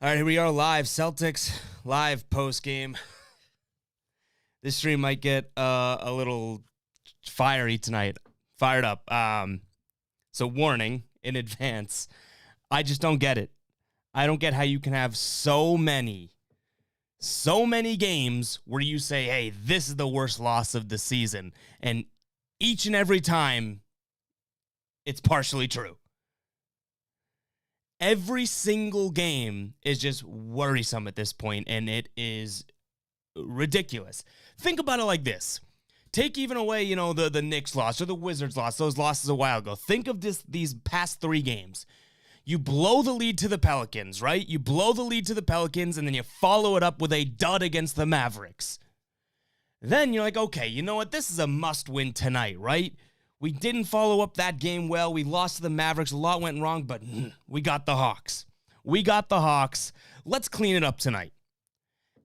All right, here we are live. Celtics live postgame. This stream might get a little fiery tonight. Fired up. So warning in advance. I just don't get it. I don't get how you can have so many games where you say, hey, this is the worst loss of the season. And each and every time, it's partially true. Every single game is just worrisome at this point, and it is ridiculous. Think about it like this. Take even away, the Knicks loss or the Wizards loss, those losses a while ago. Think of these past 3 games. You blow the lead to the Pelicans, right? You blow the lead to the Pelicans, and then you follow it up with a dud against the Mavericks. Then you're like, okay, you know what? This is a must-win tonight, right? We didn't follow up that game well. We lost to the Mavericks. A lot went wrong, but we got the Hawks. Let's clean it up tonight.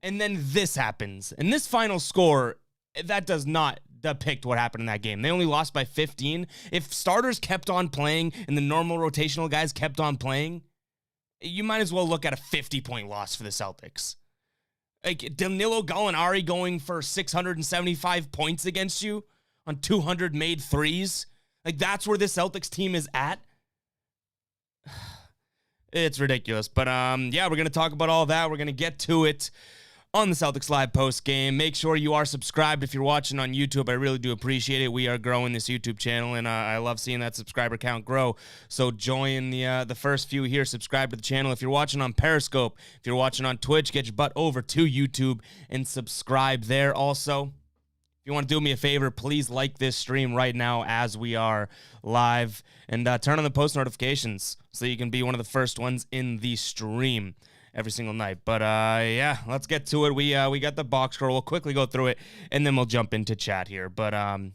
And then this happens. And this final score, that does not depict what happened in that game. They only lost by 15. If starters kept on playing and the normal rotational guys kept on playing, you might as well look at a 50-point loss for the Celtics. Like Danilo Gallinari going for 675 points against you on 200 made threes. Like, that's where this Celtics team is at. It's ridiculous. But, yeah, we're going to talk about all that. We're going to get to it on the Celtics Live post game. Make sure you are subscribed if you're watching on YouTube. I really do appreciate it. We are growing this YouTube channel, and I love seeing that subscriber count grow. So join the first few here. Subscribe to the channel. If you're watching on Periscope, if you're watching on Twitch, get your butt over to YouTube and subscribe there also. If you want to do me a favor, please like this stream right now as we are live, and turn on the post notifications so you can be one of the first ones in the stream every single night. But yeah, let's get to it. We got the box score. We'll quickly go through it, and then we'll jump into chat here. But I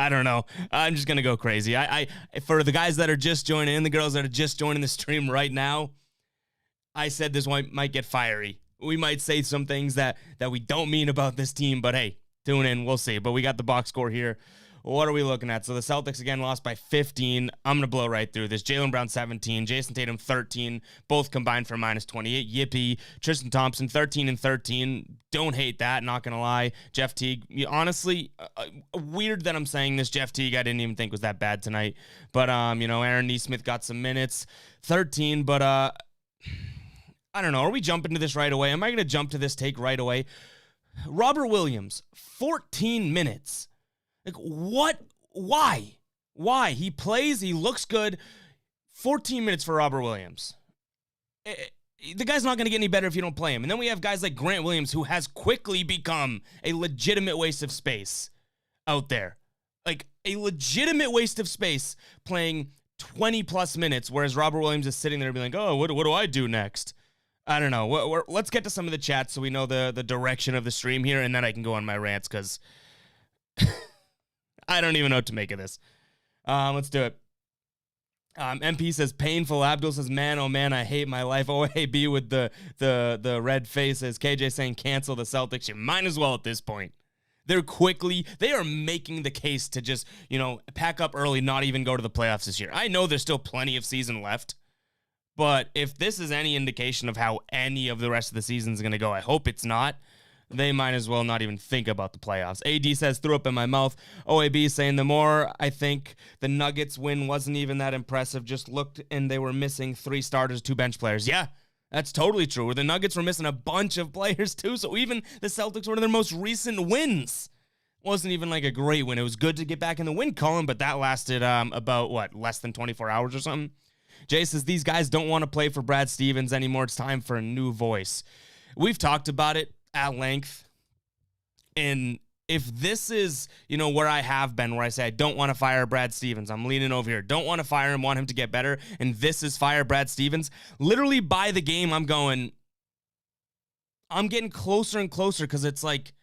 don't know. I'm just gonna go crazy. I for the guys that are just joining in, the girls that are just joining the stream right now, I said this one might get fiery. We might say some things that we don't mean about this team, but hey, tune in. We'll see. But we got the box score here. What are we looking at? So the Celtics, again, lost by 15. I'm going to blow right through this. Jaylen Brown, 17. Jason Tatum, 13. Both combined for minus 28. Yippee. Tristan Thompson, 13 and 13. Don't hate that, not going to lie. Jeff Teague, honestly, weird that I'm saying this. Jeff Teague, I didn't even think was that bad tonight. But, Aaron Nesmith got some minutes. 13, but, I don't know. Are we jumping to this right away? Am I going to jump to this take right away? Robert Williams, 14 minutes. Like, what? Why? Why? He plays. He looks good. 14 minutes for Robert Williams. The guy's not going to get any better if you don't play him. And then we have guys like Grant Williams, who has quickly become a legitimate waste of space out there. Like, a legitimate waste of space playing 20-plus minutes, whereas Robert Williams is sitting there being like, oh, what do I do next? I don't know. Let's get to some of the chats so we know the direction of the stream here, and then I can go on my rants, because I don't even know what to make of this. Let's do it. MP says, painful. Abdul says, man, oh man, I hate my life. OAB with the red faces. KJ saying, cancel the Celtics. You might as well at this point. They are making the case to just, pack up early, not even go to the playoffs this year. I know there's still plenty of season left. But if this is any indication of how any of the rest of the season is going to go, I hope it's not. They might as well not even think about the playoffs. AD says, threw up in my mouth. OAB saying, the more I think the Nuggets win wasn't even that impressive. Just looked and they were missing 3 starters, 2 bench players. Yeah, that's totally true. The Nuggets were missing a bunch of players too. So even the Celtics, one of their most recent wins, wasn't even like a great win. It was good to get back in the win column, but that lasted about, less than 24 hours or something. Jay says, these guys don't want to play for Brad Stevens anymore. It's time for a new voice. We've talked about it at length. And if this is, where I have been, where I say I don't want to fire Brad Stevens, I'm leaning over here. Don't want to fire him, want him to get better. And this is fire Brad Stevens. Literally by the game, I'm getting closer and closer, because it's like,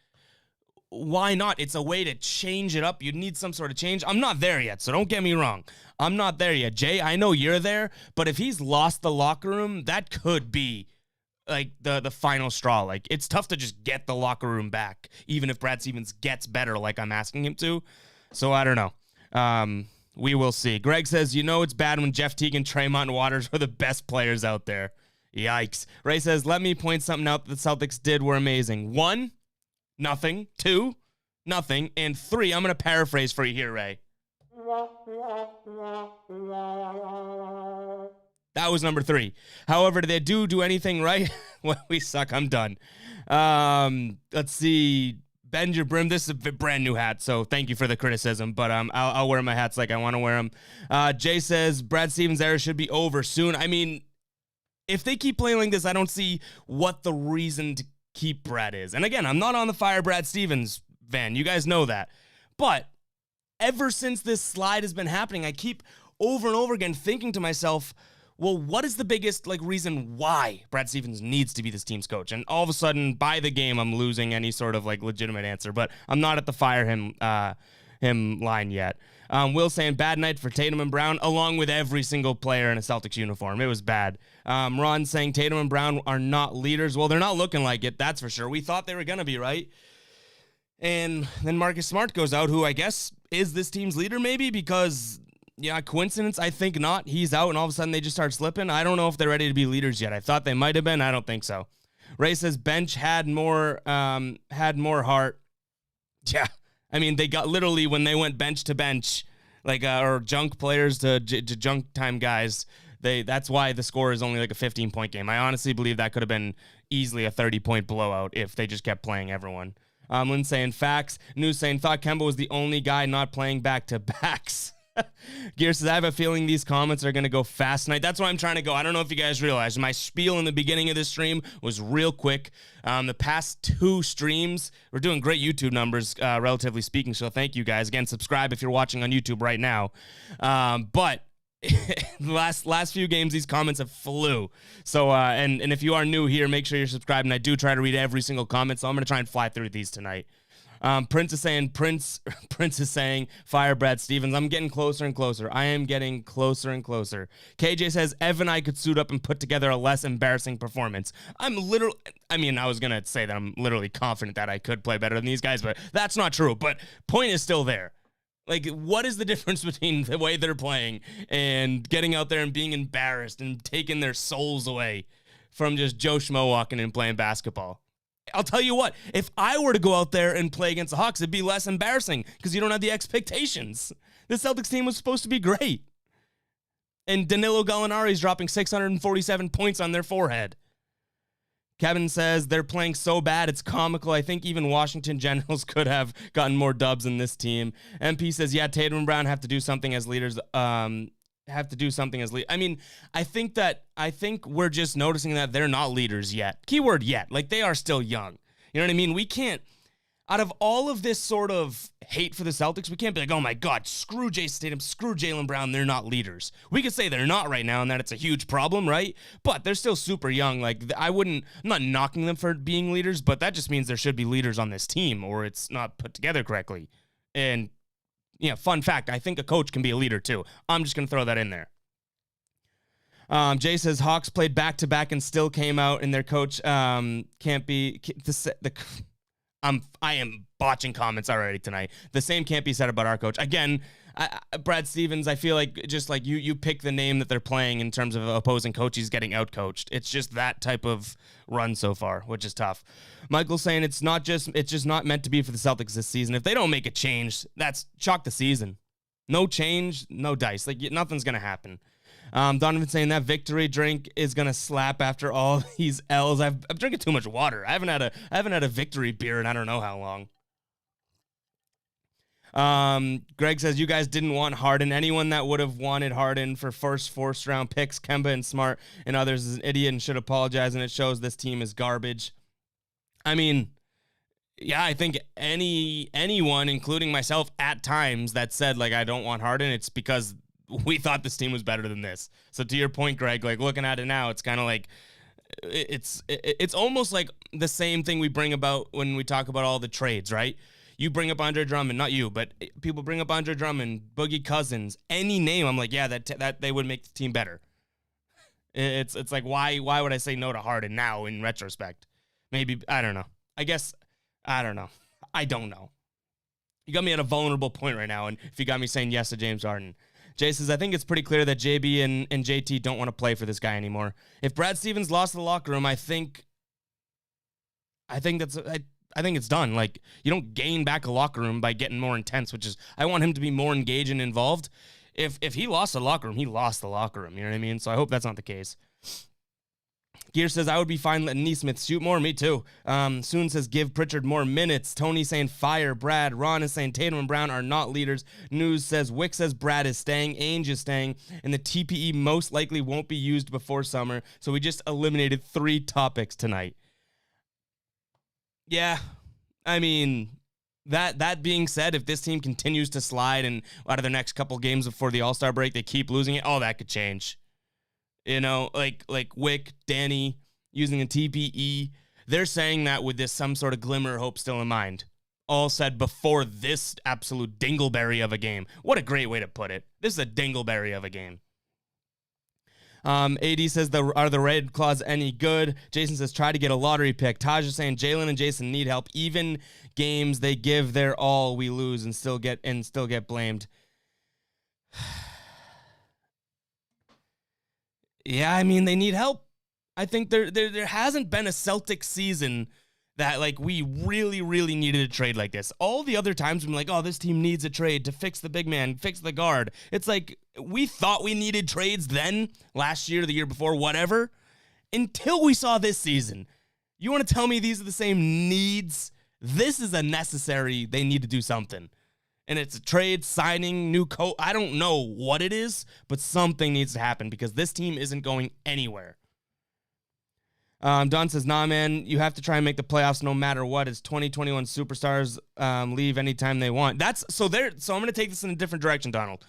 why not? It's a way to change it up. You need some sort of change. I'm not there yet, so don't get me wrong. I'm not there yet. Jay, I know you're there, but if he's lost the locker room, that could be like the final straw. Like, it's tough to just get the locker room back, even if Brad Stevens gets better like I'm asking him to. So I don't know. We will see. Greg says, it's bad when Jeff Teague and Tremont Waters are the best players out there. Yikes. Ray says, let me point something out that the Celtics did were amazing. 1, nothing. 2, nothing. And 3, I'm going to paraphrase for you here, Ray. That was number 3. However, did they do anything right? Well, we suck. I'm done. Let's see. Bend your brim. This is a brand new hat, so thank you for the criticism, but I'll wear my hats like I want to wear them. Jay says, Brad Stevens' era should be over soon. I mean, if they keep playing like this, I don't see what the reason to keep Brad is. And again, I'm not on the fire Brad Stevens van. You guys know that. But ever since this slide has been happening, I keep over and over again thinking to myself, well, what is the biggest reason why Brad Stevens needs to be this team's coach? And all of a sudden, by the game, I'm losing any sort of legitimate answer. But I'm not at the fire him line yet. Will saying bad night for Tatum and Brown, along with every single player in a Celtics uniform. It was bad. Ron saying Tatum and Brown are not leaders. Well, they're not looking like it, that's for sure. We thought they were going to be, right? And then Marcus Smart goes out, who I guess is this team's leader maybe, because, yeah, coincidence? I think not. He's out, and all of a sudden they just start slipping. I don't know if they're ready to be leaders yet. I thought they might have been. I don't think so. Ray says bench had more heart. Yeah. I mean, they got literally when they went bench to bench, or junk players to junk time guys. That's why the score is only a 15-point game. I honestly believe that could have been easily a 30-point blowout if they just kept playing everyone. Lynn saying facts. News saying thought Kemba was the only guy not playing back-to-backs. Gear says, I have a feeling these comments are going to go fast tonight. That's why I'm trying to go. I don't know if you guys realize my spiel in the beginning of this stream was real quick. The past 2 streams, we're doing great YouTube numbers, relatively speaking, so thank you guys. Again, subscribe if you're watching on YouTube right now. But last few games, these comments have flew. So, and if you are new here, make sure you're subscribed, and I do try to read every single comment, so I'm going to try and fly through these tonight. Prince is saying fire Brad Stevens. I'm getting closer and closer. I am getting closer and closer. KJ says Evan I could suit up and put together a less embarrassing performance. I was gonna say that I'm literally confident that I could play better than these guys, but that's not true. But point is still there. What is the difference between the way they're playing and getting out there and being embarrassed and taking their souls away from just Joe Schmo walking in and playing basketball? I'll tell you what, if I were to go out there and play against the Hawks, it'd be less embarrassing because you don't have the expectations. The Celtics team was supposed to be great. And Danilo Gallinari is dropping 647 points on their forehead. Kevin says they're playing so bad, it's comical. I think even Washington Generals could have gotten more dubs than this team. MP says, yeah, Tatum and Brown have to do something as leaders. I mean, I think we're just noticing that they're not leaders yet. Keyword yet. They are still young. You know what I mean? We can't, out of all of this sort of hate for the Celtics, we can't be like, oh my God, screw Jason Tatum, screw Jaylen Brown, they're not leaders. We could say they're not right now and that it's a huge problem, right? But they're still super young. I'm not knocking them for being leaders, but that just means there should be leaders on this team or it's not put together correctly. And yeah, fun fact, I think a coach can be a leader too. I'm just going to throw that in there. Jay says Hawks played back-to-back and still came out, and their coach can't be... I am botching comments already tonight. The same can't be said about our coach. Again, Brad Stevens, I feel like just you pick the name that they're playing in terms of opposing coach, he's getting out-coached. It's just that type of run so far, which is tough. Michael's saying it's just not meant to be for the Celtics this season. If they don't make a change, that's chalk the season. No change, no dice. Nothing's going to happen. Donovan saying that victory drink is going to slap after all these L's. I'm drinking too much water. I haven't had a victory beer in I don't know how long. Greg says, you guys didn't want Harden. Anyone that would have wanted Harden for fourth round picks, Kemba and Smart and others is an idiot and should apologize, and it shows this team is garbage. I mean, yeah, I think anyone, including myself at times, that said, I don't want Harden, it's because we thought this team was better than this. So to your point, Greg, looking at it now, it's kind of it's almost like the same thing we bring about when we talk about all the trades, right? You bring up Andre Drummond, not you, but people bring up Andre Drummond, Boogie Cousins, any name. I'm like, yeah, that they would make the team better. It's why would I say no to Harden now in retrospect? Maybe, I don't know. I guess, I don't know. I don't know. You got me at a vulnerable point right now, and if you got me saying yes to James Harden, Jay says, I think it's pretty clear that JB and JT don't want to play for this guy anymore. If Brad Stevens lost the locker room, I think it's done. Like, you don't gain back a locker room by getting more intense, which is, I want him to be more engaged and involved. If he lost the locker room, he lost the locker room. You know what I mean? So I hope that's not the case. Gear says, I would be fine letting Neesmith shoot more. Me too. Soon says, give Pritchard more minutes. Tony saying, fire Brad. Ron is saying, Tatum and Brown are not leaders. News says, Wick says, Brad is staying. Ainge is staying. And the TPE most likely won't be used before summer. So we just eliminated 3 topics tonight. Yeah, I mean, that being said, if this team continues to slide and out of their next couple games before the All-Star break, they keep losing it, that could change. You know, like Wick, Danny, using a TPE, they're saying that with this some sort of glimmer of hope still in mind. All said before this absolute dingleberry of a game. What a great way to put it. This is a dingleberry of a game. AD says, are the Red Claws any good? Jason says, try to get a lottery pick. Taj is saying, Jalen and Jason need help. Even games they give their all, we lose and still get blamed. Yeah, I mean, they need help. I think there hasn't been a Celtics season that, like, we really, really needed a trade like this. All the other times we're like, this team needs a trade to fix the big man, fix the guard. It's like, we thought we needed trades then, last year, the year before, whatever, until we saw this season. You want to tell me these are the same needs? This is a necessary, they need to do something. And it's a trade, signing, new coach. I don't know what it is, but something needs to happen because this team isn't going anywhere. Don says, nah, man, you have to try and make the playoffs no matter what. It's 2021 superstars leave anytime they want. So I'm going to take this in a different direction, Donald.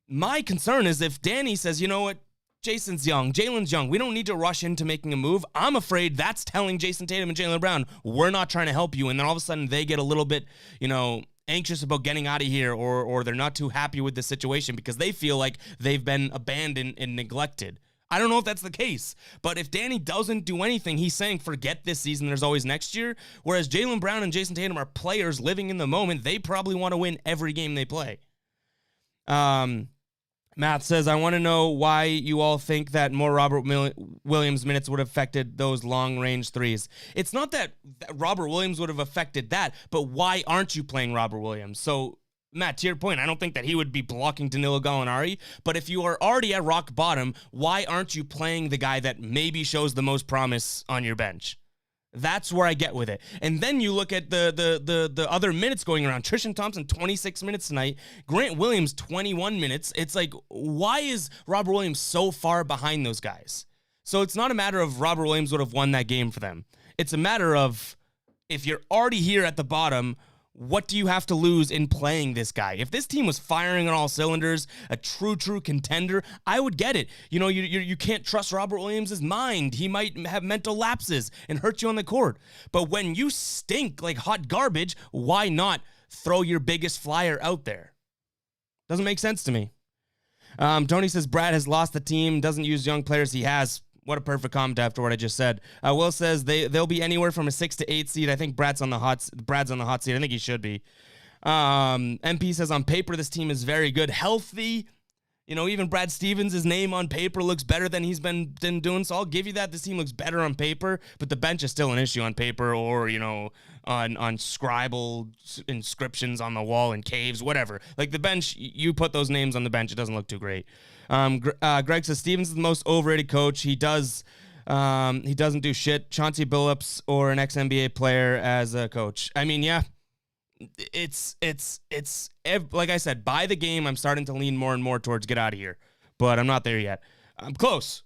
My concern is if Danny says, you know what, Jason's young, Jalen's young, we don't need to rush into making a move. I'm afraid that's telling Jason Tatum and Jaylen Brown, we're not trying to help you. And then all of a sudden they get a little bit, anxious about getting out of here, or they're not too happy with the situation because they feel like they've been abandoned and neglected. I don't know if that's the case, but if Danny doesn't do anything, he's saying forget this season, there's always next year, whereas Jaylen Brown and Jason Tatum are players living in the moment. They probably want to win every game they play. Matt says, I want to know why you all think that more Robert Williams minutes would have affected those long-range threes. It's not that Robert Williams would have affected that, but why aren't you playing Robert Williams? So, Matt, to your point, I don't think that he would be blocking Danilo Gallinari, but if you are already at rock bottom, why aren't you playing the guy that maybe shows the most promise on your bench? That's where I get with it. And then you look at the other minutes going around. Tristan Thompson, 26 minutes tonight. Grant Williams, 21 minutes. It's like, why is Robert Williams so far behind those guys? So it's not a matter of Robert Williams would have won that game for them. It's a matter of, if you're already here at the bottom, what do you have to lose in playing this guy? If this team was firing on all cylinders, a true contender, I would get it. You can't trust Robert Williams' mind. He might have mental lapses and hurt you on the court. But when you stink like hot garbage, why not throw your biggest flyer out there? Doesn't make sense to me. Tony says Brad has lost the team, doesn't use young players. He has. What a perfect comment after what I just said. Will says they'll be anywhere from a 6 to 8 seed. I think Brad's on the hot seat. I think he should be. MP says on paper this team is very good, healthy. Even Brad Stevens' name on paper looks better than he's been doing. So I'll give you that. This team looks better on paper, but the bench is still an issue on paper, or on scribal inscriptions on the wall in caves, whatever. Like the bench, you put those names on the bench, it doesn't look too great. Greg says Stevens is the most overrated coach. He doesn't do shit. Chauncey Billups or an ex-NBA player as a coach. I mean, yeah. It's like I said, by the game, I'm starting to lean more and more towards get out of here, but I'm not there yet. I'm close.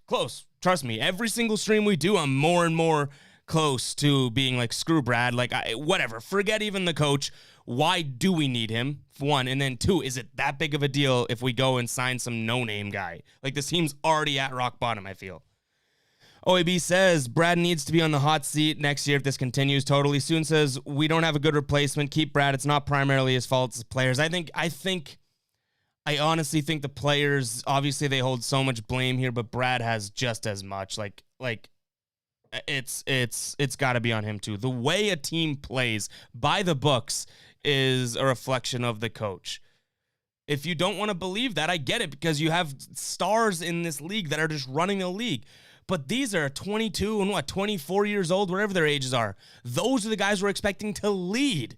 Trust me. Every single stream we do, I'm more and more close to being like, screw Brad. Like, whatever. Forget even the coach. Why do we need him? One. And then two, is it that big of a deal if we go and sign some no-name guy? Like, this team's already at rock bottom, I feel. OAB says Brad needs to be on the hot seat next year if this continues. Totally. Soon says we don't have a good replacement. Keep Brad. It's not primarily his fault. It's the players. I honestly think the players, obviously they hold so much blame here, but Brad has just as much. Like it's got to be on him too. The way a team plays by the books is a reflection of the coach. If you don't want to believe that, I get it, because you have stars in this league that are just running the league. But these are 22 and 24 years old, whatever their ages are. Those are the guys we're expecting to lead.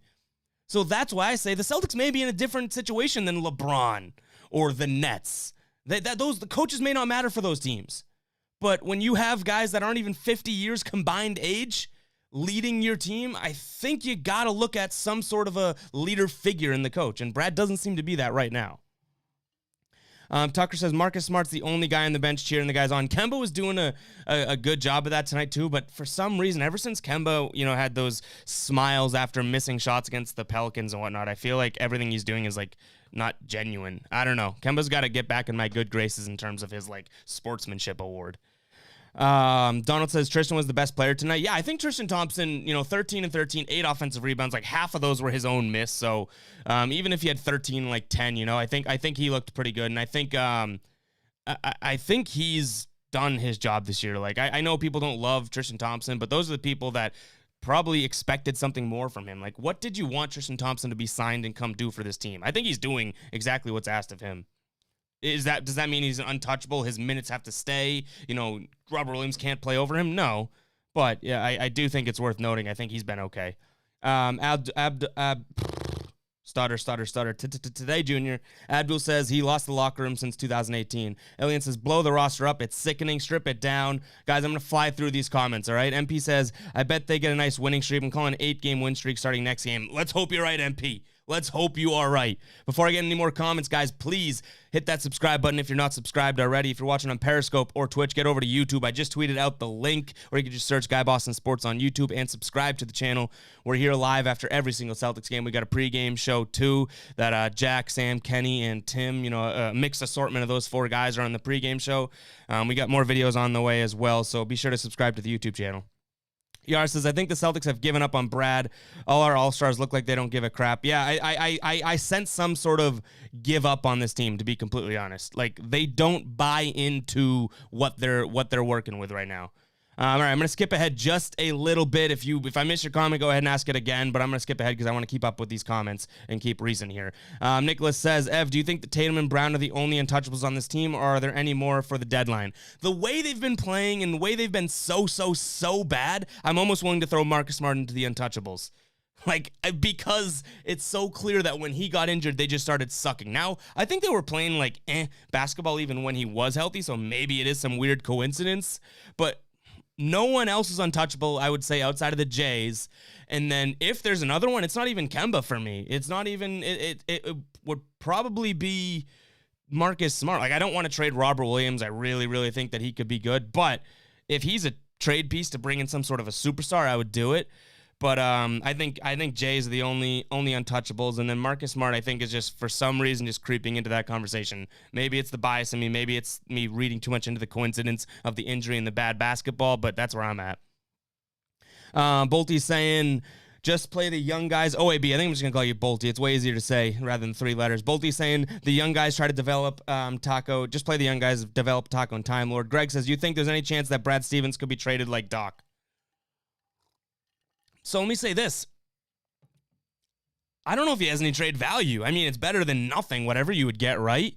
So that's why I say the Celtics may be in a different situation than LeBron or the Nets. The coaches may not matter for those teams. But when you have guys that aren't even 50 years combined age leading your team, I think you got to look at some sort of a leader figure in the coach. And Brad doesn't seem to be that right now. Tucker says Marcus Smart's the only guy on the bench cheering the guys on. Kemba was doing a good job of that tonight too, but for some reason, ever since Kemba, had those smiles after missing shots against the Pelicans and whatnot, I feel like everything he's doing is like not genuine. I don't know. Kemba's got to get back in my good graces in terms of his like sportsmanship award. Donald says Tristan was the best player tonight. Yeah, I think Tristan Thompson, 13 and 13, 8 offensive rebounds, like half of those were his own miss. So, even if he had 13, like 10, I think he looked pretty good. And I think he's done his job this year. Like, I know people don't love Tristan Thompson, but those are the people that probably expected something more from him. Like, what did you want Tristan Thompson to be signed and come do for this team? I think he's doing exactly what's asked of him. Does that mean he's untouchable? His minutes have to stay? Robert Williams can't play over him? No. But yeah, I do think it's worth noting. I think he's been okay. Stutter. Today, Junior. Abdul says he lost the locker room since 2018. Alien says, blow the roster up. It's sickening. Strip it down. Guys, I'm going to fly through these comments, all right? MP says, I bet they get a nice winning streak. I'm calling an 8-game win streak starting next game. Let's hope you're right, MP. Let's hope you are right. Before I get any more comments, guys, please hit that subscribe button if you're not subscribed already. If you're watching on Periscope or Twitch, get over to YouTube. I just tweeted out the link, or you can just search Guy Boston Sports on YouTube and subscribe to the channel. We're here live after every single Celtics game. We got a pregame show, too, that Jack, Sam, Kenny, and Tim, a mixed assortment of those 4 guys are on the pregame show. We got more videos on the way as well, so be sure to subscribe to the YouTube channel. Yar says, I think the Celtics have given up on Brad. All our all-stars look like they don't give a crap. Yeah, I sense some sort of give up on this team, to be completely honest. Like, they don't buy into what they're working with right now. All right, I'm going to skip ahead just a little bit. If I miss your comment, go ahead and ask it again, but I'm going to skip ahead because I want to keep up with these comments and keep reason here. Nicholas says, Ev, do you think that Tatum and Brown are the only untouchables on this team, or are there any more for the deadline? The way they've been playing and the way they've been so bad, I'm almost willing to throw Marcus Smart into the untouchables. Like, because it's so clear that when he got injured, they just started sucking. Now, I think they were playing like basketball even when he was healthy, so maybe it is some weird coincidence, but no one else is untouchable, I would say, outside of the Jays. And then if there's another one, it's not even Kemba for me. It's not even, it would probably be Marcus Smart. Like, I don't want to trade Robert Williams. I really, really think that he could be good. But if he's a trade piece to bring in some sort of a superstar, I would do it. But I think Jays are the only untouchables, and then Marcus Smart, I think, is just for some reason just creeping into that conversation. Maybe it's the bias in me, maybe it's me reading too much into the coincidence of the injury and the bad basketball, but that's where I'm at. Bolty's saying, just play the young guys. OAB, I think I'm just gonna call you Bolty. It's way easier to say rather than 3 letters. Bolty's saying the young guys try to develop Taco. Just play the young guys, develop Taco and Time Lord. Greg says, you think there's any chance that Brad Stevens could be traded like Doc? So let me say this. I don't know if he has any trade value. I mean, it's better than nothing, whatever you would get, right?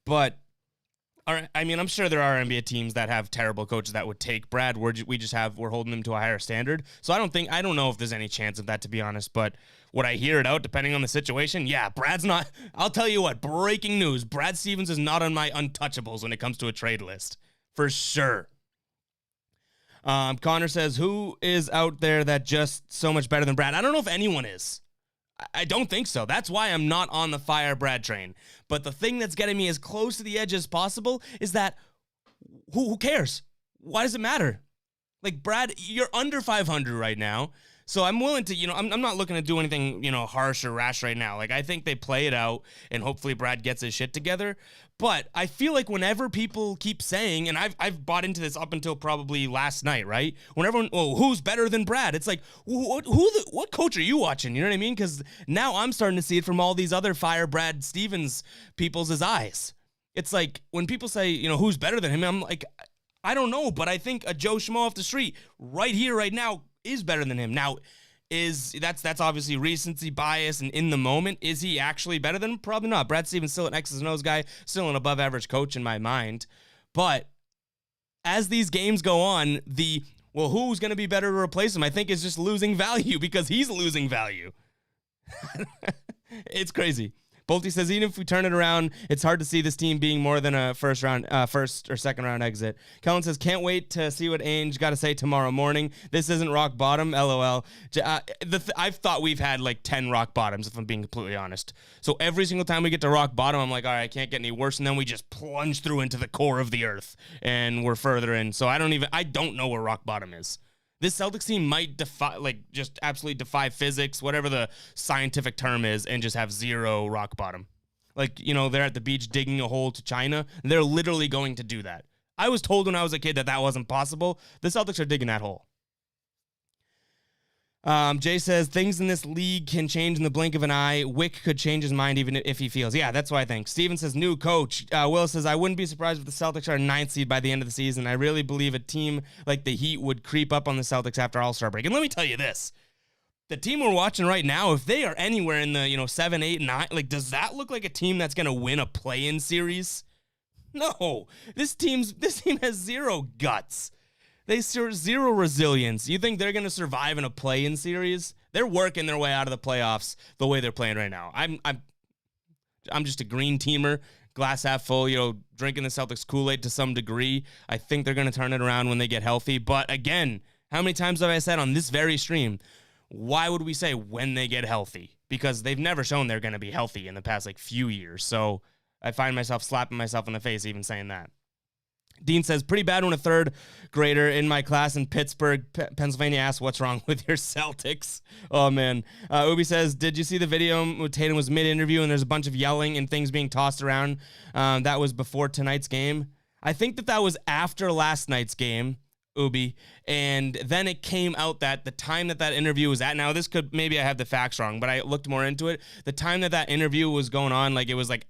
But, I mean, I'm sure there are NBA teams that have terrible coaches that would take Brad. We're holding them to a higher standard. So I don't know if there's any chance of that, to be honest. But would I hear it out depending on the situation? Yeah, Brad's not. I'll tell you what, breaking news. Brad Stevens is not on my untouchables when it comes to a trade list. For sure. Connor says, who is out there that just so much better than Brad? I don't know if anyone is. I don't think so. That's why I'm not on the fire Brad train. But the thing that's getting me as close to the edge as possible is that who cares? Why does it matter? Like, Brad, you're under 500 right now. So I'm willing to, I'm not looking to do anything, harsh or rash right now. Like, I think they play it out and hopefully Brad gets his shit together. But I feel like whenever people keep saying, and I've bought into this up until probably last night, right? When everyone, who's better than Brad? It's like, what coach are you watching? You know what I mean? Because now I'm starting to see it from all these other fire Brad Stevens people's eyes. It's like when people say, who's better than him? I'm like, I don't know, but I think a Joe Schmo off the street right here, right now, is better than him. Now, That's obviously recency bias and in the moment. Is he actually better than him? Probably not. Brad Stevens still an X's and O's guy, still an above average coach in my mind. But as these games go on, who's going to be better to replace him, I think is just losing value because he's losing value. It's crazy. Bolte says, even if we turn it around, it's hard to see this team being more than a first or second round exit. Kellen says, can't wait to see what Ainge got to say tomorrow morning. This isn't rock bottom, LOL. I've thought we've had like 10 rock bottoms, if I'm being completely honest. So every single time we get to rock bottom, I'm like, all right, I can't get any worse. And then we just plunge through into the core of the earth and we're further in. So I don't know where rock bottom is. This Celtics team might just absolutely defy physics, whatever the scientific term is, and just have zero rock bottom. They're at the beach digging a hole to China. They're literally going to do that. I was told when I was a kid that wasn't possible. The Celtics are digging that hole. Jay says, things in this league can change in the blink of an eye. Wick could change his mind even if he feels. Yeah, that's what I think. Steven says, new coach. Will says, I wouldn't be surprised if the Celtics are a 9th seed by the end of the season. I really believe a team like the Heat would creep up on the Celtics after All-Star break. And let me tell you this. The team we're watching right now, if they are anywhere in the 7, 8, 9, does that look like a team that's going to win a play-in series? No. This team has zero guts. They zero resilience. You think they're going to survive in a play-in series? They're working their way out of the playoffs the way they're playing right now. I'm just a green teamer, glass half full, drinking the Celtics Kool-Aid to some degree. I think they're going to turn it around when they get healthy. But again, how many times have I said on this very stream, why would we say when they get healthy? Because they've never shown they're going to be healthy in the past few years. So I find myself slapping myself in the face even saying that. Dean says, pretty bad when a third grader in my class in Pittsburgh, Pennsylvania asks, what's wrong with your Celtics? Oh, man. Ubi says, did you see the video when Tatum was mid-interview and there's a bunch of yelling and things being tossed around? That was before tonight's game. I think that was after last night's game, Ubi, and then it came out that the time that interview was at, now this could, maybe I have the facts wrong, but I looked more into it. The time that interview was going on, it was an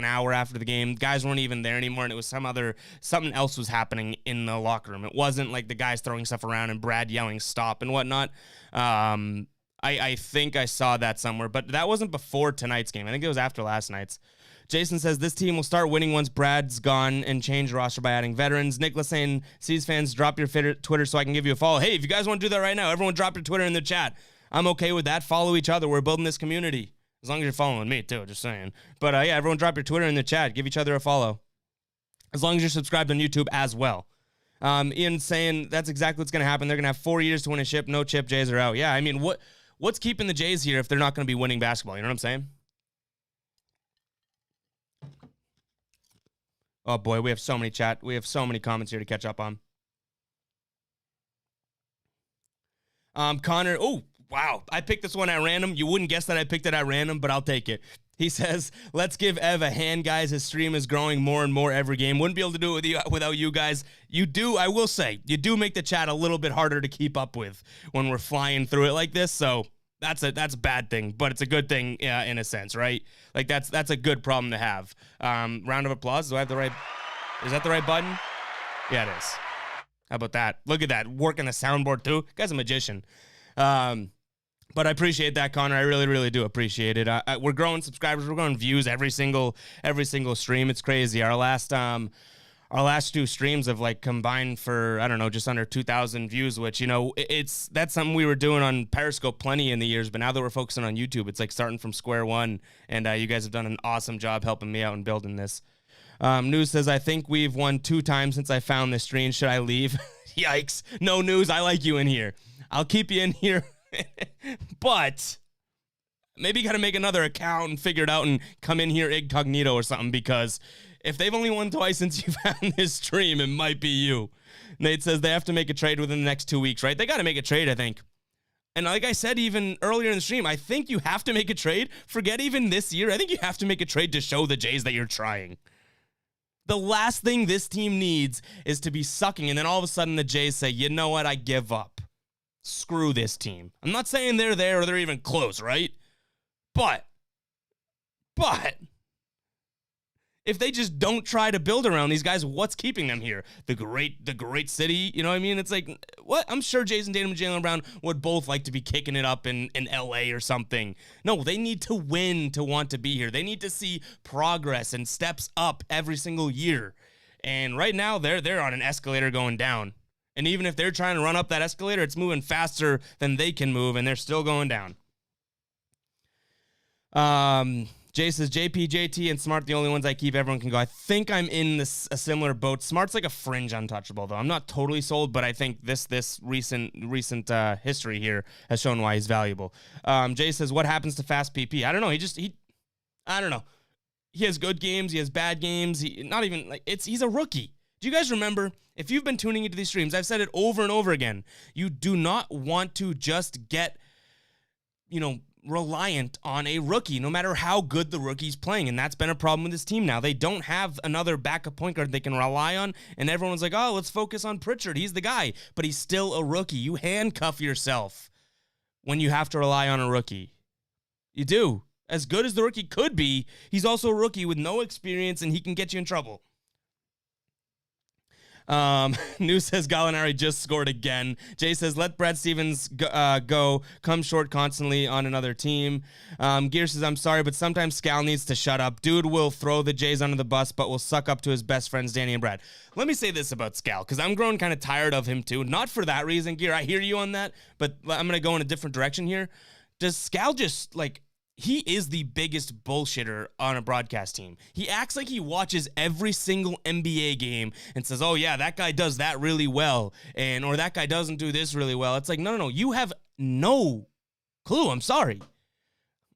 hour after the game. Guys weren't even there anymore, and it was something else was happening in the locker room. It wasn't like the guys throwing stuff around and Brad yelling stop and whatnot. I think I saw that somewhere, but that wasn't before tonight's game. I think it was after last night's. Jason says, this team will start winning once Brad's gone and change the roster by adding veterans. Nicholas saying, C's fans, drop your Twitter so I can give you a follow. Hey, if you guys want to do that right now, everyone drop your Twitter in the chat. I'm okay with that. Follow each other. We're building this community. As long as you're following me, too, just saying. But, yeah, everyone drop your Twitter in the chat. Give each other a follow. As long as you're subscribed on YouTube as well. Ian saying, that's exactly what's going to happen. They're going to have 4 years to win a chip. No chip. Jays are out. Yeah, I mean, what's keeping the Jays here if they're not going to be winning basketball? You know what I'm saying? Oh, boy, we have so many comments here to catch up on. Connor, oh, wow. I picked this one at random. You wouldn't guess that I picked it at random, but I'll take it. He says, let's give Ev a hand, guys. His stream is growing more and more every game. Wouldn't be able to do it without you guys. You do, I will say, you do make the chat a little bit harder to keep up with when we're flying through it like this, so that's a bad thing, but it's a good thing in a sense, right? That's a good problem to have. Round of applause. Do I have the right? Is that the right button? Yeah, it is. How about that? Look at that, working the soundboard too. Guy's a magician. But I appreciate that, Connor. I really, really do appreciate it. We're growing subscribers. We're growing views every single stream. It's crazy. Our last 2 streams have combined for, I don't know, just under 2,000 views, which, that's something we were doing on Periscope plenty in the years, but now that we're focusing on YouTube, it's starting from square one, and you guys have done an awesome job helping me out in building this. News says, I think we've won 2 times since I found this stream. Should I leave? Yikes. No, News, I like you in here. I'll keep you in here, but maybe you got to make another account and figure it out and come in here incognito or something, because if they've only won twice since you found this stream, it might be you. Nate says they have to make a trade within the next 2 weeks, right? They got to make a trade, I think. And like I said even earlier in the stream, I think you have to make a trade. Forget even this year. I think you have to make a trade to show the Jays that you're trying. The last thing this team needs is to be sucking, and then all of a sudden the Jays say, you know what, I give up. Screw this team. I'm not saying they're there or they're even close, right? But, If they just don't try to build around these guys, what's keeping them here? The great city, you know what I mean? It's like, what? I'm sure Jason Tatum and Jaylen Brown would both like to be kicking it up in LA or something. No, they need to win to want to be here. They need to see progress and steps up every single year. And right now, they're on an escalator going down. And even if they're trying to run up that escalator, it's moving faster than they can move, and they're still going down. Jay says, JP, JT, and Smart, the only ones I keep. Everyone can go. I think I'm in a similar boat. Smart's like a fringe untouchable, though. I'm not totally sold, but I think this recent history here has shown why he's valuable. Jay says, what happens to Fast PP? I don't know. I don't know. He has good games. He has bad games. He's a rookie. Do you guys remember, if you've been tuning into these streams, I've said it over and over again, you do not want to just get, reliant on a rookie, no matter how good the rookie's playing. And that's been a problem with this team now. They don't have another backup point guard they can rely on. And everyone's like, oh, let's focus on Pritchard. He's the guy. But he's still a rookie. You handcuff yourself when you have to rely on a rookie. You do. As good as the rookie could be, he's also a rookie with no experience, and he can get you in trouble. New says Gallinari just scored again. Jay says, let Brad Stevens go. Come short constantly on another team. Gear says, I'm sorry, but sometimes Scal needs to shut up. Dude will throw the Jays under the bus, but will suck up to his best friends, Danny and Brad. Let me say this about Scal, because I'm growing kind of tired of him too. Not for that reason, Gear. I hear you on that, but I'm going to go in a different direction here. Does Scal just, he is the biggest bullshitter on a broadcast team. He acts like he watches every single NBA game and says, oh yeah, that guy does that really well, or that guy doesn't do this really well. It's like, no, you have no clue. I'm sorry.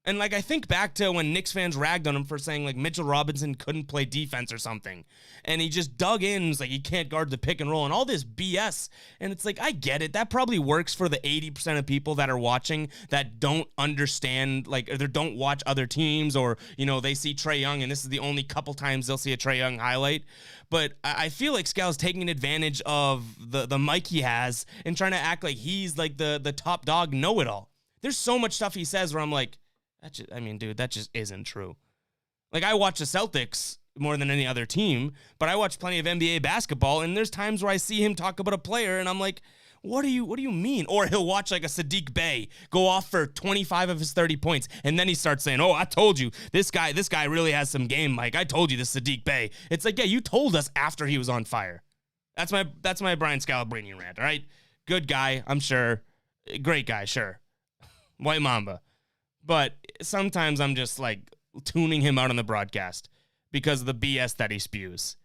And I think back to when Knicks fans ragged on him for saying Mitchell Robinson couldn't play defense or something. And he just dug in and was like, he can't guard the pick and roll and all this BS. And it's like, I get it. That probably works for the 80% of people that are watching that don't understand, or they don't watch other teams, or, they see Trae Young and this is the only couple times they'll see a Trae Young highlight. But I feel like Scal's taking advantage of the mic he has and trying to act like he's the top dog know-it-all. There's so much stuff he says where I'm like, that just isn't true. I watch the Celtics more than any other team, but I watch plenty of NBA basketball, and there's times where I see him talk about a player, and I'm like, what do you mean? Or he'll watch a Sadiq Bey go off for 25 of his 30 points, and then he starts saying, oh, I told you, this guy really has some game, Mike. I told you this Sadiq Bey. It's like, yeah, you told us after he was on fire. That's my Brian Scalabrine rant, all right? Good guy, I'm sure. Great guy, sure. White Mamba. But sometimes I'm just tuning him out on the broadcast because of the BS that he spews.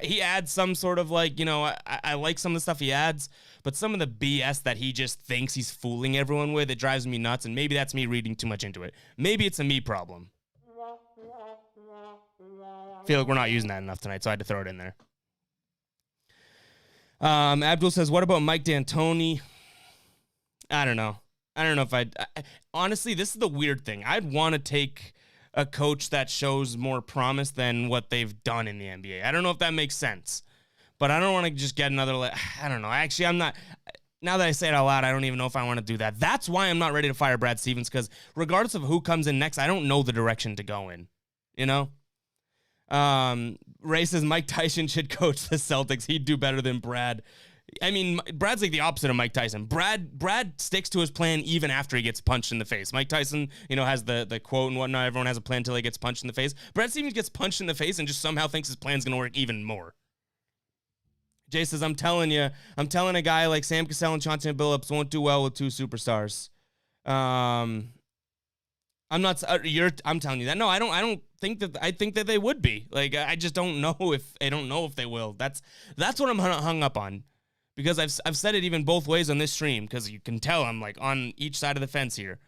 He adds some sort of I like some of the stuff he adds, but some of the BS that he just thinks he's fooling everyone with, it drives me nuts. And maybe that's me reading too much into it. Maybe it's a me problem. I feel like we're not using that enough tonight, so I had to throw it in there. Abdul says, what about Mike D'Antoni? I don't know if honestly, this is the weird thing. I'd want to take a coach that shows more promise than what they've done in the NBA. I don't know if that makes sense, but I don't want to just get another, I don't know. Actually, I'm not, now that I say it out loud, I don't even know if I want to do that. That's why I'm not ready to fire Brad Stevens, because regardless of who comes in next, I don't know the direction to go in, Ray says Mike Tyson should coach the Celtics. He'd do better than Brad. I mean, Brad's the opposite of Mike Tyson. Brad sticks to his plan even after he gets punched in the face. Mike Tyson, has the quote and whatnot. Everyone has a plan until he gets punched in the face. Brad Stevens gets punched in the face and just somehow thinks his plan's going to work even more. Jay says, I'm telling a guy like Sam Cassell and Chauncey Billups won't do well with two superstars. I'm telling you that. No, I don't think that. I think that they would be. I just don't know if they will. That's what I'm hung up on. Because I've said it even both ways on this stream, because you can tell I'm on each side of the fence here.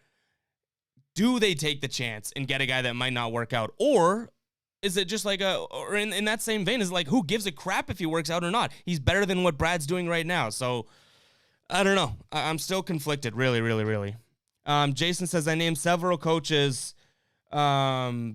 Do they take the chance and get a guy that might not work out? Or is it just or in that same vein, is it who gives a crap if he works out or not? He's better than what Brad's doing right now. So, I don't know. I'm still conflicted, really, really, really. Jason says, I named several coaches. I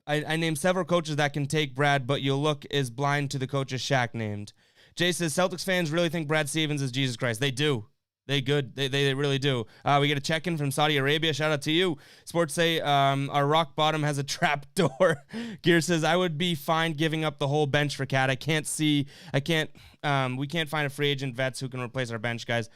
named several coaches that can take Brad, but you'll look is blind to the coaches Shaq named. Jay says, Celtics fans really think Brad Stevens is Jesus Christ. They do. They good. They really do. We get a check-in from Saudi Arabia. Shout out to you. Sports say our rock bottom has a trap door. Gear says, I would be fine giving up the whole bench for Cat. We can't find a free agent vets who can replace our bench guys.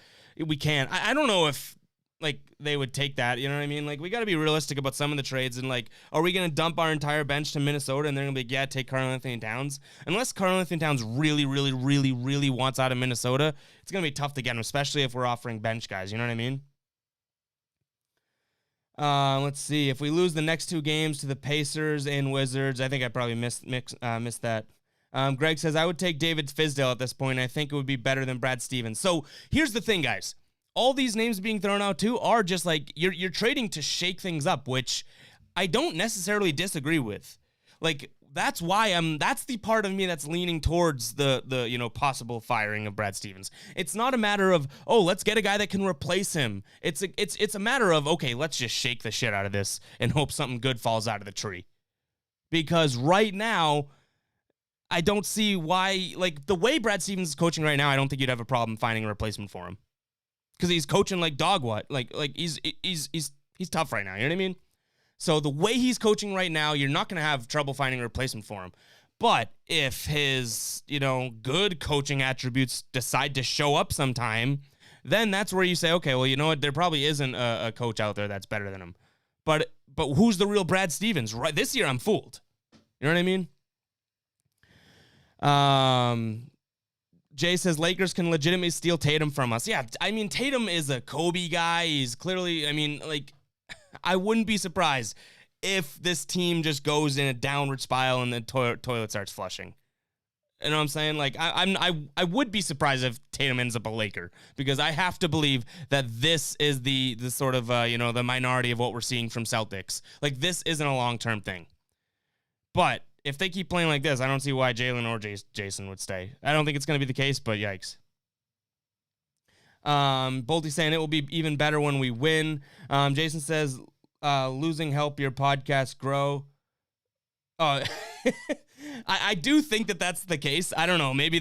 We can't. I don't know if like they would take that, you know what I mean? Like, we got to be realistic about some of the trades, and like, are we going to dump our entire bench to Minnesota and they're going to be like, yeah, take Karl-Anthony Towns? Unless Karl-Anthony Towns really, really, really, really wants out of Minnesota, it's going to be tough to get him, especially if we're offering bench guys, you know what I mean? Let's see. If we lose the next 2 games to the Pacers and Wizards, I think I probably missed that. Greg says, I would take David Fizdale at this point. I think it would be better than Brad Stevens. So here's the thing, guys. All these names being thrown out too are just like, you're trading to shake things up, which I don't necessarily disagree with. Like, that's why that's the part of me that's leaning towards the possible firing of Brad Stevens. It's not a matter of, oh, let's get a guy that can replace him. It's a matter of, okay, let's just shake the shit out of this and hope something good falls out of the tree. Because right now, I don't see why, like, the way Brad Stevens is coaching right now, I don't think you'd have a problem finding a replacement for him. Because he's coaching like dog what? Like he's tough right now, you know what I mean? So the way he's coaching right now, you're not going to have trouble finding a replacement for him. But if his, good coaching attributes decide to show up sometime, then that's where you say, okay, well, you know what? There probably isn't a coach out there that's better than him. But who's the real Brad Stevens? Right this year, I'm fooled. You know what I mean? Jay says Lakers can legitimately steal Tatum from us. Yeah, I mean, Tatum is a Kobe guy. He's clearly, I wouldn't be surprised if this team just goes in a downward spiral and the toilet starts flushing. You know what I'm saying? Like, I would be surprised if Tatum ends up a Laker, because I have to believe that this is the sort of, the minority of what we're seeing from Celtics. Like, this isn't a long-term thing. But if they keep playing like this, I don't see why Jalen or Jason would stay. I don't think it's going to be the case, but yikes. Bolty saying it will be even better when we win. Jason says, losing help your podcast grow. I do think that that's the case. I don't know. Maybe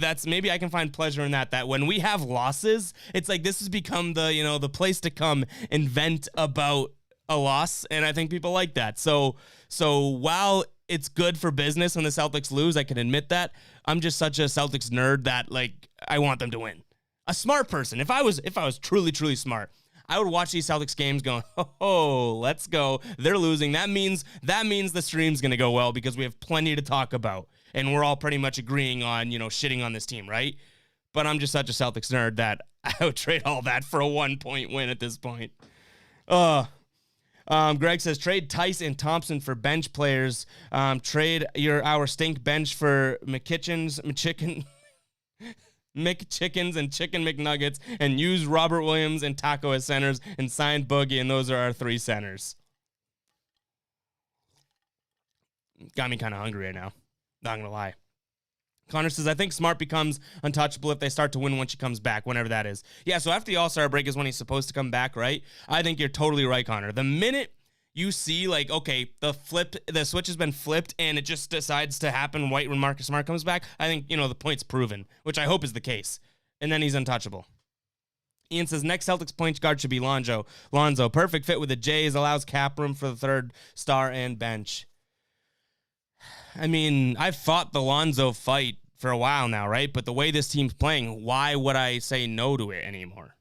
I can find pleasure in that when we have losses, it's like this has become the place to come and vent about a loss. And I think people like that. So while it's good for business when the Celtics lose, I can admit that. I'm just such a Celtics nerd that, like, I want them to win. A smart person. If I was truly, truly smart, I would watch these Celtics games going, oh, let's go. They're losing. That means the stream's going to go well because we have plenty to talk about. And we're all pretty much agreeing on, shitting on this team, right? But I'm just such a Celtics nerd that I would trade all that for a 1-point win at this point. Greg says, trade Tice and Thompson for bench players. Trade our stink bench for McChickens and Chicken McNuggets, and use Robert Williams and Taco as centers and sign Boogie, and those are our 3 centers. Got me kind of hungry right now. Not going to lie. Connor says, I think Smart becomes untouchable if they start to win when she comes back, whenever that is. Yeah, so after the All-Star break is when he's supposed to come back, right? I think you're totally right, Connor. The minute you see, like, okay, the switch has been flipped and it just decides to happen right when Marcus Smart comes back, I think, the point's proven, which I hope is the case. And then he's untouchable. Ian says, next Celtics point guard should be Lonzo. Perfect fit with the Jays, allows cap room for the 3rd star and bench. I mean, I've fought the Lonzo fight for a while now, right? But the way this team's playing, why would I say no to it anymore?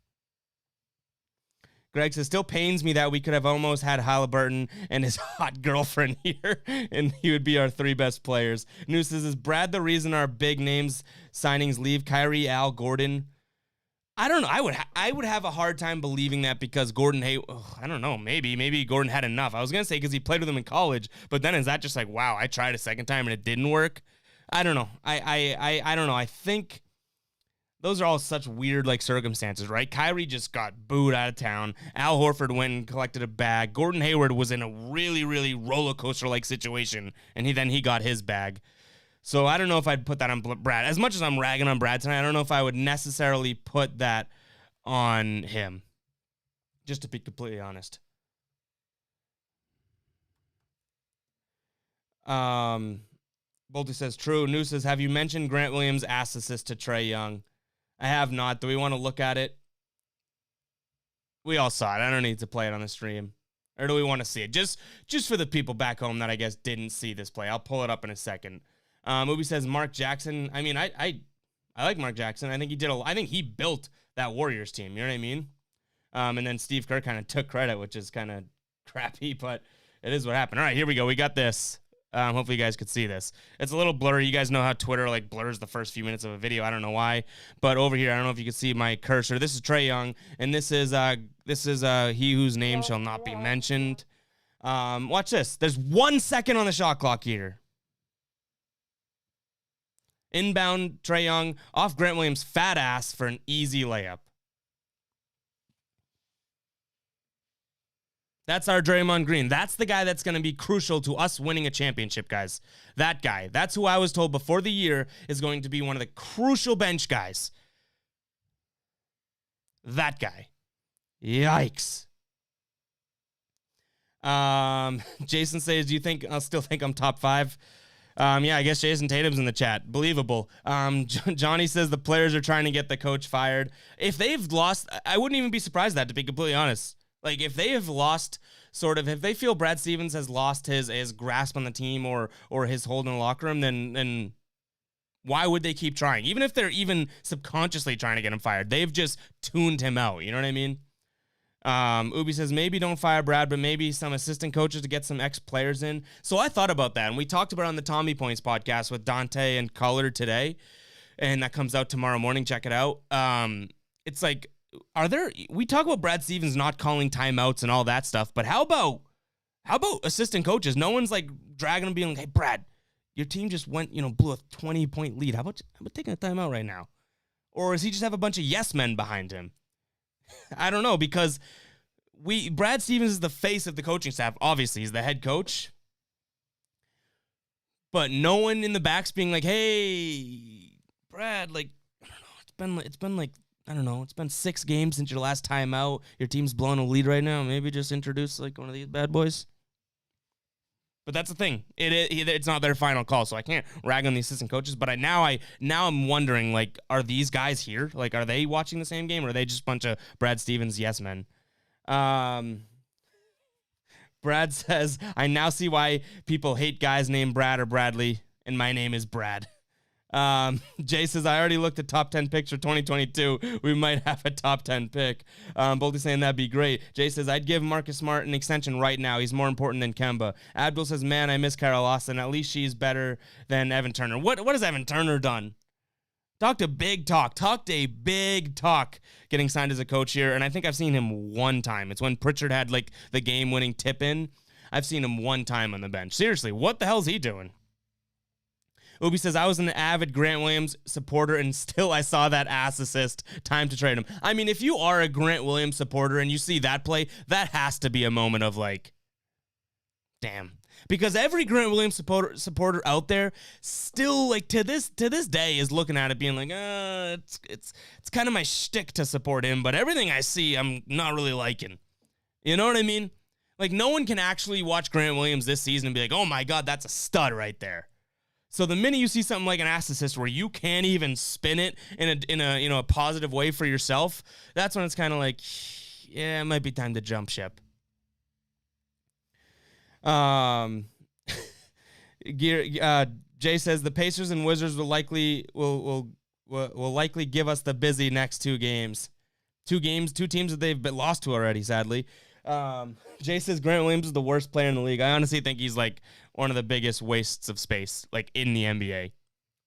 Greg says, still pains me that we could have almost had Halliburton and his hot girlfriend here, and he would be our 3 best players. News says, is Brad the reason our big names signings leave? Kyrie, Al, Gordon? I don't know. I would have a hard time believing that because Gordon I don't know. Maybe Gordon had enough. I was going to say because he played with him in college, but then is that just like, wow, I tried a second time and it didn't work? I don't know. I don't know. I think those are all such weird, like, circumstances, right? Kyrie just got booed out of town. Al Horford went and collected a bag. Gordon Hayward was in a really, really roller coaster-like situation, and he got his bag. So I don't know if I'd put that on Brad. As much as I'm ragging on Brad tonight, I don't know if I would necessarily put that on him, just to be completely honest. Bolty says, true. New says, have you mentioned Grant Williams' assist to Trae Young? I have not. Do we want to look at it? We all saw it. I don't need to play it on the stream. Or do we want to see it? Just for the people back home that I guess didn't see this play. I'll pull it up in a second. Movie says Mark Jackson. I mean, I like Mark Jackson. I think I think he built that Warriors team. You know what I mean? And then Steve Kerr kind of took credit, which is kind of crappy, but it is what happened. All right, here we go. We got this. Hopefully you guys could see this. It's a little blurry. You guys know how Twitter like blurs the first few minutes of a video. I don't know why, but over here, I don't know if you can see my cursor. This is Trae Young, and this is he whose name shall not be mentioned. Watch this. There's 1 second on the shot clock here. Inbound Trae Young off Grant Williams' fat ass for an easy layup. That's our Draymond Green. That's the guy that's going to be crucial to us winning a championship, guys. That guy. That's who I was told before the year is going to be one of the crucial bench guys. That guy. Yikes. Jason says, do you think I'll still think I'm top 5? Yeah, I guess Jason Tatum's in the chat. Believable. Johnny says the players are trying to get the coach fired. If they've lost, I wouldn't even be surprised at that, to be completely honest. Like, if they have lost, if they feel Brad Stevens has lost his grasp on the team or his hold in the locker room, then why would they keep trying? Even if they're even subconsciously trying to get him fired, they've just tuned him out. You know what I mean? Ubi says, maybe don't fire Brad, but maybe some assistant coaches to get some ex-players in. So I thought about that, and we talked about it on the Tommy Points podcast with Dante and Culler today, and that comes out tomorrow morning. Check it out. It's like, we talk about Brad Stevens not calling timeouts and all that stuff, but how about assistant coaches? No one's like dragging them, being like, hey, Brad, your team just went, blew a 20-point lead. How about taking a timeout right now? Or does he just have a bunch of yes men behind him? I don't know, because Brad Stevens is the face of the coaching staff. Obviously, he's the head coach. But no one in the back's being like, hey, Brad, like, I don't know, it's been 6 games since your last time out. Your team's blowing a lead right now. Maybe just introduce like one of these bad boys. But that's the thing. It's not their final call, so I can't rag on the assistant coaches. But now I'm wondering, like, are these guys here? Like, are they watching the same game, or are they just a bunch of Brad Stevens yes men? Brad says, I now see why people hate guys named Brad or Bradley, and my name is Brad. Jay says, I already looked at top 10 picks for 2022. We might have a top 10 pick. Boldy saying that'd be great. Jay says, I'd give Marcus Smart an extension right now. He's more important than Kemba. Abdul says, man, I miss Carol Lawson. At least she's better than Evan Turner. What has Evan Turner done? Talked a big talk. Getting signed as a coach here. And I think I've seen him one time. It's when Pritchard had like the game-winning tip in. I've seen him one time on the bench. Seriously, what the hell's he doing? Ubi says, I was an avid Grant Williams supporter, and still I saw that ass assist. Time to trade him. I mean, if you are a Grant Williams supporter and you see that play, that has to be a moment of like, damn. Because every Grant Williams supporter out there still, like, to this day is looking at it being like, it's kind of my shtick to support him, but everything I see, I'm not really liking. You know what I mean? Like, no one can actually watch Grant Williams this season and be like, oh my God, that's a stud right there. So the minute you see something like an ass assist where you can't even spin it in a positive way for yourself, that's when it's kind of like, yeah, it might be time to jump ship. Jay says the Pacers and Wizards will likely give us the busy next 2 games. 2 teams that they've been lost to already, sadly. Jay says Grant Williams is the worst player in the league. I honestly think he's like one of the biggest wastes of space, like in the NBA.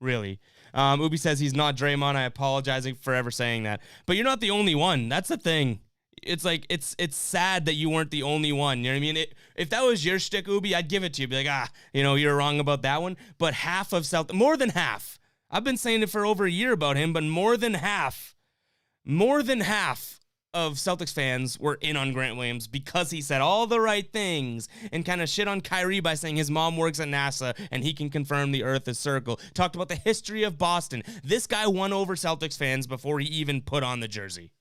Really. Ubi says he's not Draymond. I apologize for ever saying that. But you're not the only one. That's the thing. It's like, it's sad that you weren't the only one. You know what I mean? If that was your shtick, Ubi, I'd give it to you. Be like, you're wrong about that one. But more than half. I've been saying it for over a year about him, but more than half of Celtics fans were in on Grant Williams because he said all the right things and kind of shit on Kyrie by saying his mom works at NASA and he can confirm the earth is circle. Talked about the history of Boston. This guy won over Celtics fans before he even put on the jersey.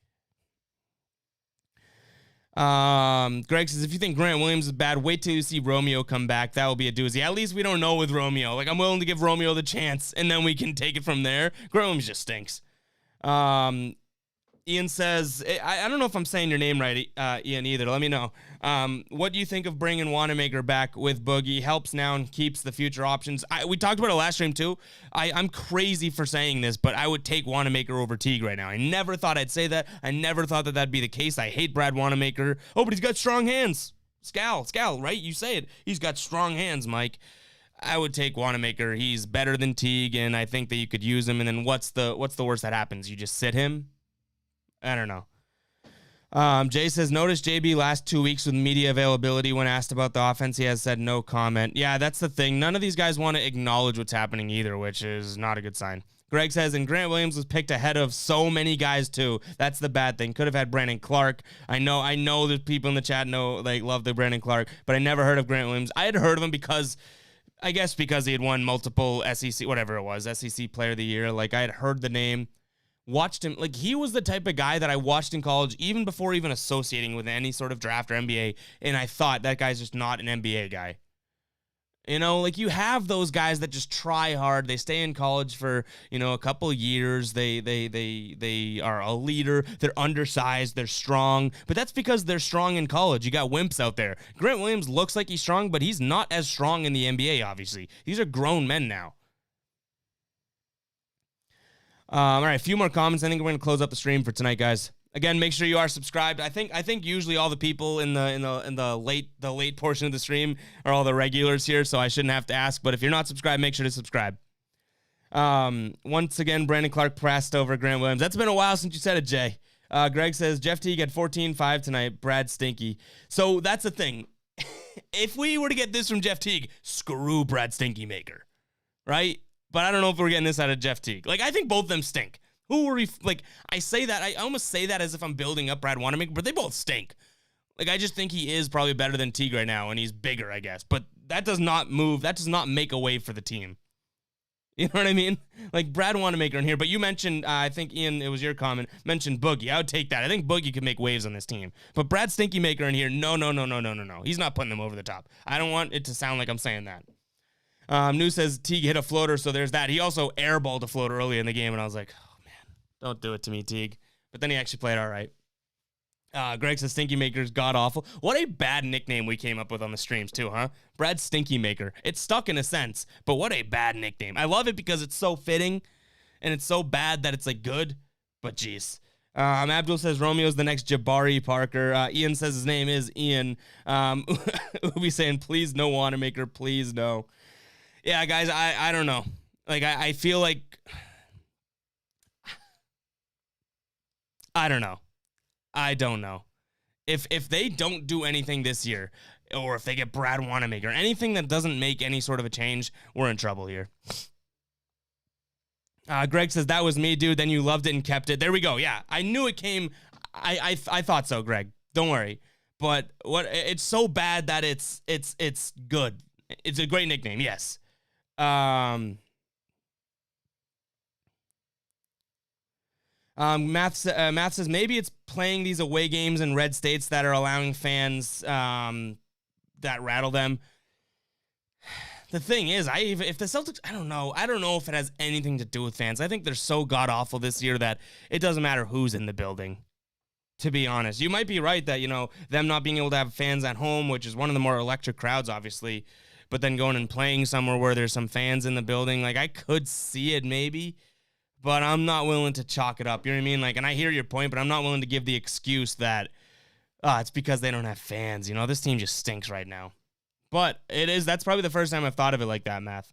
Greg says, if you think Grant Williams is bad, wait till you see Romeo come back. That will be a doozy. At least we don't know with Romeo. Like, I'm willing to give Romeo the chance and then we can take it from there. Grant Williams just stinks. Ian says, I don't know if I'm saying your name right, Ian, either. Let me know. What do you think of bringing Wanamaker back with Boogie? Helps now and keeps the future options. We talked about it last stream, too. I'm crazy for saying this, but I would take Wanamaker over Teague right now. I never thought I'd say that. I never thought that that'd be the case. I hate Brad Wanamaker. Oh, but he's got strong hands. Scal, right? You say it. He's got strong hands, Mike. I would take Wanamaker. He's better than Teague, and I think that you could use him. And then what's the worst that happens? You just sit him? I don't know. Jay says, notice JB last 2 weeks with media availability when asked about the offense. He has said no comment. Yeah, that's the thing. None of these guys want to acknowledge what's happening either, which is not a good sign. Greg says, and Grant Williams was picked ahead of so many guys too. That's the bad thing. Could have had Brandon Clark. I know there's people in the chat love the Brandon Clark, but I never heard of Grant Williams. I had heard of him because he had won multiple SEC, whatever it was, SEC Player of the Year. Like, I had heard the name. Watched him, like, he was the type of guy that I watched in college even before even associating with any sort of draft or NBA, and I thought that guy's just not an NBA guy. You know, like, you have those guys that just try hard. They stay in college for, a couple years. They are a leader. They're undersized. They're strong. But that's because they're strong in college. You got wimps out there. Grant Williams looks like he's strong, but he's not as strong in the NBA, obviously. These are grown men now. All right, a few more comments. I think we're going to close up the stream for tonight, guys. Again, make sure you are subscribed. I think usually all the people in the late portion of the stream are all the regulars here, so I shouldn't have to ask. But if you're not subscribed, make sure to subscribe. Once again, Brandon Clark pressed over Grant Williams. That's been a while since you said it, Jay. Greg says Jeff Teague had 14-5 tonight. Brad Stinky. So that's the thing. If we were to get this from Jeff Teague, screw Brad Stinky Maker, right? But I don't know if we're getting this out of Jeff Teague. Like, I think both of them stink. Who were we? Like, I say that. I almost say that as if I'm building up Brad Wanamaker, but they both stink. Like, I just think he is probably better than Teague right now, and he's bigger, I guess. But that does not move. That does not make a wave for the team. You know what I mean? Like, Brad Wanamaker in here. But you mentioned, I think, Ian, it was your comment, mentioned Boogie. I would take that. I think Boogie could make waves on this team. But Brad Stinky Maker in here, no. He's not putting them over the top. I don't want it to sound like I'm saying that. New says Teague hit a floater, so there's that. He also airballed a floater early in the game, and I was like, oh, man, don't do it to me, Teague. But then he actually played all right. Greg says Stinky Maker's god-awful. What a bad nickname we came up with on the streams, too, huh? Brad Stinky Maker. It's stuck in a sense, but what a bad nickname. I love it because it's so fitting, and it's so bad that it's, like, good, but jeez. Abdul says Romeo's the next Jabari Parker. Ian says his name is Ian. Ubi saying, please no Wanamaker, please no. Yeah, guys, I don't know. Like, I feel like... I don't know. If they don't do anything this year, or if they get Brad Wanamaker, anything that doesn't make any sort of a change, we're in trouble here. Greg says, that was me, dude. Then you loved it and kept it. There we go. Yeah, I knew it came. I thought so, Greg. Don't worry. But it's so bad that it's good. It's a great nickname, yes. Math says maybe it's playing these away games in red states that are allowing fans that rattle them. The thing is, if the Celtics, I don't know if it has anything to do with fans. I think they're so god awful this year that it doesn't matter who's in the building. To be honest, you might be right that them not being able to have fans at home, which is one of the more electric crowds, obviously. But then going and playing somewhere where there's some fans in the building, like, I could see it maybe, but I'm not willing to chalk it up. You know what I mean? Like, and I hear your point, but I'm not willing to give the excuse that it's because they don't have fans. This team just stinks right now. But that's probably the first time I've thought of it like that, Math.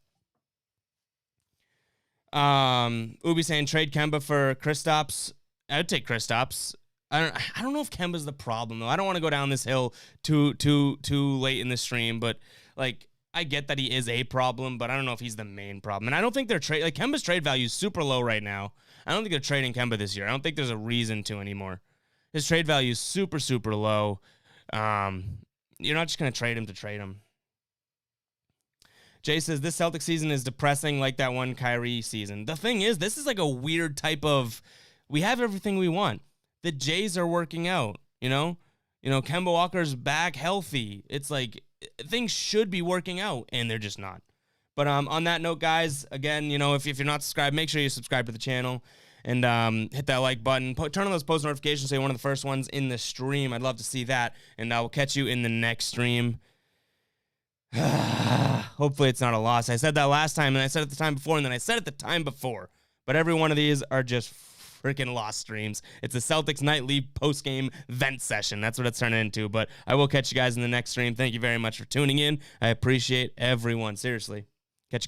Ubi saying trade Kemba for Kristaps. I would take Kristaps. I don't know if Kemba's the problem, though. I don't want to go down this hill too late in the stream, but, like, I get that he is a problem, but I don't know if he's the main problem. And I don't think Kemba's trade value is super low right now. I don't think they're trading Kemba this year. I don't think there's a reason to anymore. His trade value is super, super low. You're not just going to trade him. Jay says, this Celtic season is depressing like that one Kyrie season. The thing is, this is like a weird type of, we have everything we want. The Jays are working out, Kemba Walker's back healthy. It's like, things should be working out, and they're just not. But on that note, guys, again, if you're not subscribed, make sure you subscribe to the channel. and hit that like button. Turn on those post notifications so you're one of the first ones in the stream. I'd love to see that, and I will catch you in the next stream. Hopefully it's not a loss. I said that last time, and I said it the time before, and then I said it the time before. But every one of these are just freaking lost streams. It's a Celtics nightly post-game vent session. That's what it's turning into. But I will catch you guys in the next stream. Thank you very much for tuning in. I appreciate everyone. Seriously.